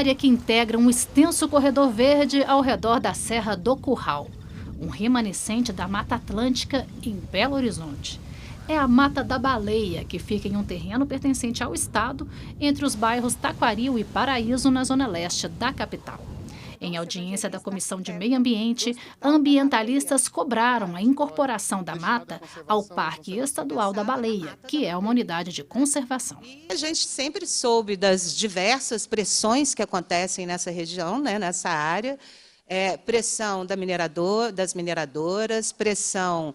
área que integra um extenso corredor verde ao redor da Serra do Curral, um remanescente da Mata Atlântica em Belo Horizonte. É a Mata da Baleia, que fica em um terreno pertencente ao Estado, entre os bairros Taquaril e Paraíso, na zona leste da capital. Em audiência da Comissão de Meio Ambiente, ambientalistas cobraram a incorporação da mata ao Parque Estadual da Baleia, que é uma unidade de conservação. A gente sempre soube das diversas pressões que acontecem nessa região, né, nessa área. Pressão das mineradoras, pressão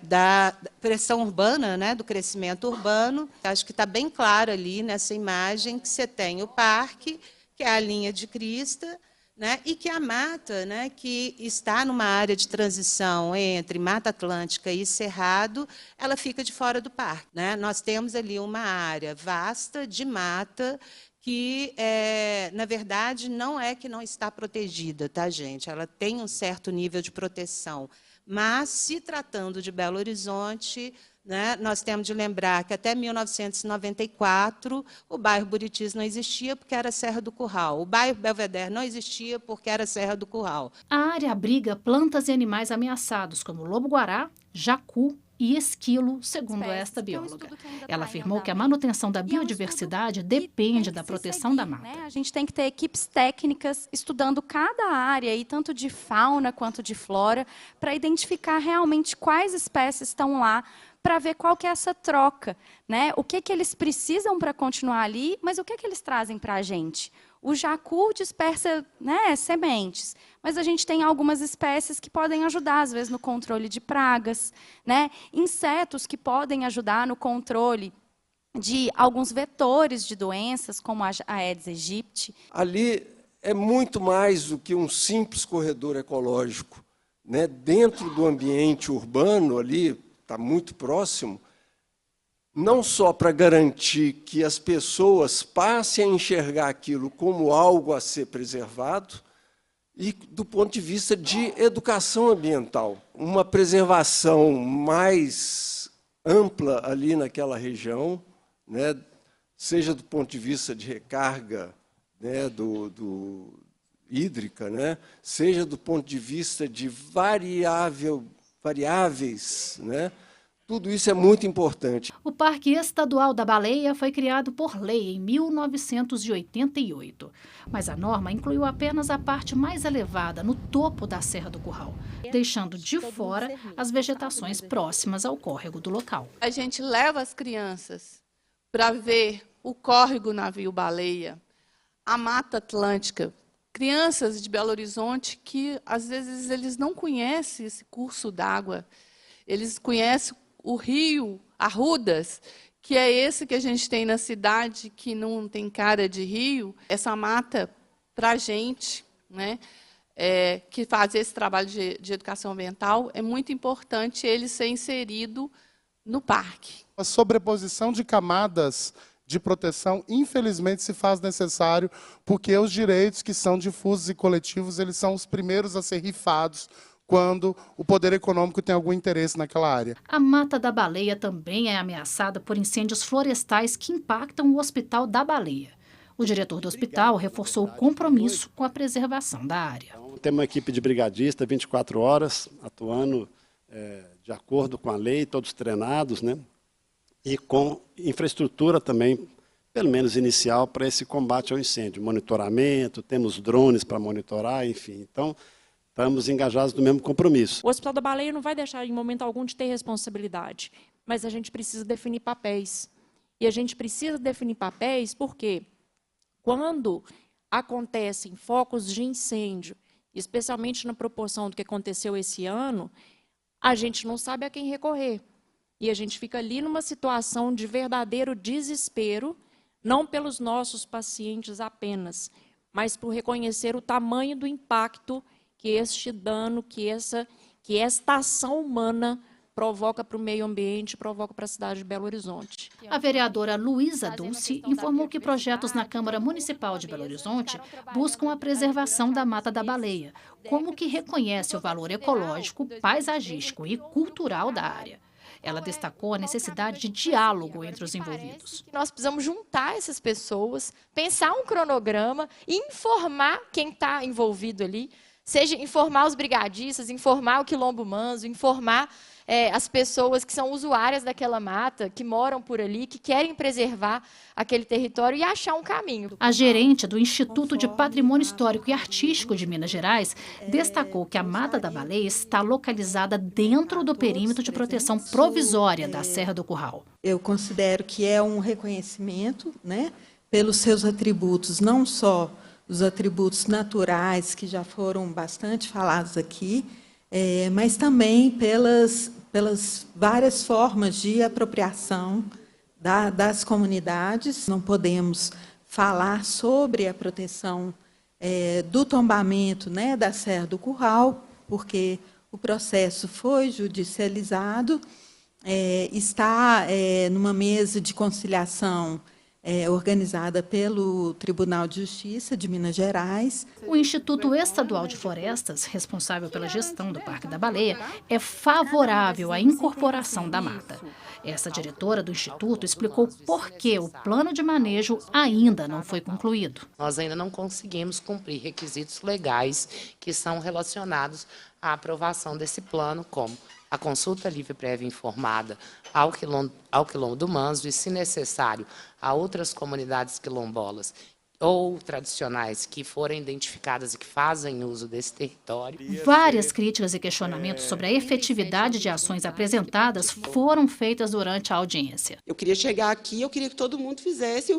da pressão urbana, né, do crescimento urbano. Acho que está bem claro ali nessa imagem que você tem o parque, que é a linha de crista, né, e que a mata, né, que está numa área de transição entre Mata Atlântica e Cerrado, ela fica de fora do parque, né? Nós temos ali uma área vasta de mata que, na verdade, não é que não está protegida, tá, gente? Ela tem um certo nível de proteção, mas, se tratando de Belo Horizonte, né, nós temos de lembrar que até 1994 o bairro Buritis não existia porque era Serra do Curral. O bairro Belvedere não existia porque era Serra do Curral. A área abriga plantas e animais ameaçados, como lobo-guará, jacu e esquilo, segundo esta bióloga. Ela afirmou que a manutenção da biodiversidade depende da proteção da mata. A gente tem que ter equipes técnicas estudando cada área, aí, tanto de fauna quanto de flora, para identificar realmente quais espécies estão lá, para ver qual que é essa troca, né? O que eles precisam para continuar ali, mas o que eles trazem para a gente? O jacu dispersa, né, sementes, mas a gente tem algumas espécies que podem ajudar, às vezes, no controle de pragas, né? Insetos que podem ajudar no controle de alguns vetores de doenças, como a Aedes aegypti. Ali é muito mais do que um simples corredor ecológico, né? Dentro do ambiente urbano, ali, está muito próximo, não só para garantir que as pessoas passem a enxergar aquilo como algo a ser preservado, e do ponto de vista de educação ambiental. Uma preservação mais ampla ali naquela região, né, seja do ponto de vista de recarga, né, hídrica, né, seja do ponto de vista de variáveis, né? Tudo isso é muito importante. O Parque Estadual da Baleia foi criado por lei em 1988, mas a norma incluiu apenas a parte mais elevada, no topo da Serra do Curral, deixando de fora as vegetações próximas ao córrego do local. A gente leva as crianças para ver o córrego Navio Baleia, a Mata Atlântica, crianças de Belo Horizonte que, às vezes, eles não conhecem esse curso d'água, eles conhecem o rio Arrudas, que é esse que a gente tem na cidade, que não tem cara de rio. Essa mata, para a gente, né, que faz esse trabalho de educação ambiental, é muito importante ele ser inserido no parque. A sobreposição de camadas de proteção, infelizmente, se faz necessário, porque os direitos que são difusos e coletivos, eles são os primeiros a ser rifados quando o poder econômico tem algum interesse naquela área. A Mata da Baleia também é ameaçada por incêndios florestais que impactam o Hospital da Baleia. O diretor do hospital reforçou o compromisso com a preservação da área. Então, temos uma equipe de brigadistas 24 horas, atuando de acordo com a lei, todos treinados, né? E com infraestrutura também, pelo menos inicial, para esse combate ao incêndio. Monitoramento, temos drones para monitorar, enfim. Então, estamos engajados no mesmo compromisso. O Hospital da Baleia não vai deixar, em momento algum, de ter responsabilidade, mas a gente precisa definir papéis. E a gente precisa definir papéis porque, quando acontecem focos de incêndio, especialmente na proporção do que aconteceu esse ano, a gente não sabe a quem recorrer. E a gente fica ali numa situação de verdadeiro desespero, não pelos nossos pacientes apenas, mas por reconhecer o tamanho do impacto que este dano, que esta ação humana provoca para o meio ambiente, provoca para a cidade de Belo Horizonte. A vereadora Luísa Dulce informou que projetos na Câmara Municipal de Belo Horizonte buscam a preservação da Mata da Baleia, como que reconhece o valor ecológico, paisagístico e cultural da área. Ela destacou a necessidade de diálogo entre os envolvidos. Nós precisamos juntar essas pessoas, pensar um cronograma e informar quem está envolvido ali, seja informar os brigadistas, informar o Quilombo Manso, informar as pessoas que são usuárias daquela mata, que moram por ali, que querem preservar aquele território e achar um caminho. A gerente do Instituto de Patrimônio Histórico e Artístico de Minas Gerais destacou que a Mata da Baleia está localizada dentro do perímetro de proteção provisória da Serra do Curral. Eu considero que é um reconhecimento, né, pelos seus atributos, não só os atributos naturais, que já foram bastante falados aqui, mas também pelas várias formas de apropriação das comunidades. Não podemos falar sobre a proteção do tombamento, né, da Serra do Curral, porque o processo foi judicializado, está numa mesa de conciliação organizada pelo Tribunal de Justiça de Minas Gerais. O Instituto Estadual de Florestas, responsável pela gestão do Parque da Baleia, é favorável à incorporação da mata. Essa diretora do Instituto explicou por que o plano de manejo ainda não foi concluído. Nós ainda não conseguimos cumprir requisitos legais que são relacionados à aprovação desse plano, como a consulta livre prévia informada ao Quilombo do Manso e, se necessário, a outras comunidades quilombolas ou tradicionais que forem identificadas e que fazem uso desse território. Várias críticas e questionamentos sobre a efetividade de ações apresentadas foram feitas durante a audiência. Eu queria chegar aqui, eu queria que todo mundo fizesse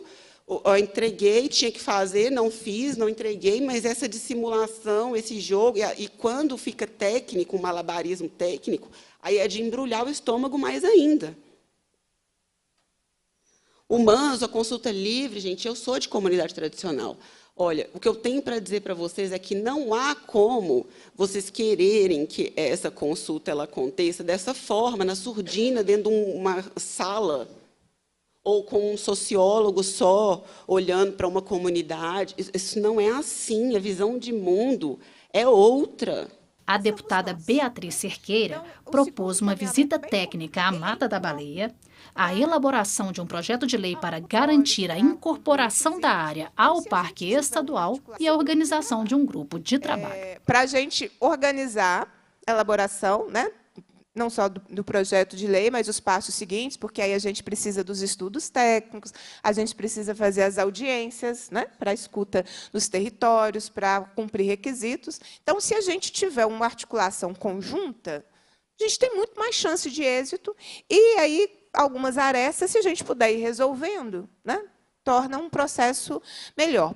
eu entreguei, tinha que fazer, não fiz, não entreguei, mas essa dissimulação, esse jogo, e quando fica técnico, um malabarismo técnico, aí é de embrulhar o estômago mais ainda. O Manso, a consulta livre, gente, eu sou de comunidade tradicional. Olha, o que eu tenho para dizer para vocês é que não há como vocês quererem que essa consulta ela aconteça dessa forma, na surdina, dentro de uma sala, ou com um sociólogo só olhando para uma comunidade. Isso não é assim, a visão de mundo é outra. A deputada Beatriz Cerqueira propôs uma visita técnica à Mata da Baleia, a elaboração de um projeto de lei para garantir a incorporação da área ao Parque Estadual e a organização de um grupo de trabalho. Para a gente organizar a elaboração, né, não só do projeto de lei, mas os passos seguintes, porque aí a gente precisa dos estudos técnicos, a gente precisa fazer as audiências, né, para a escuta nos territórios, para cumprir requisitos. Então, se a gente tiver uma articulação conjunta, a gente tem muito mais chance de êxito, e aí algumas arestas, se a gente puder ir resolvendo, né, torna um processo melhor.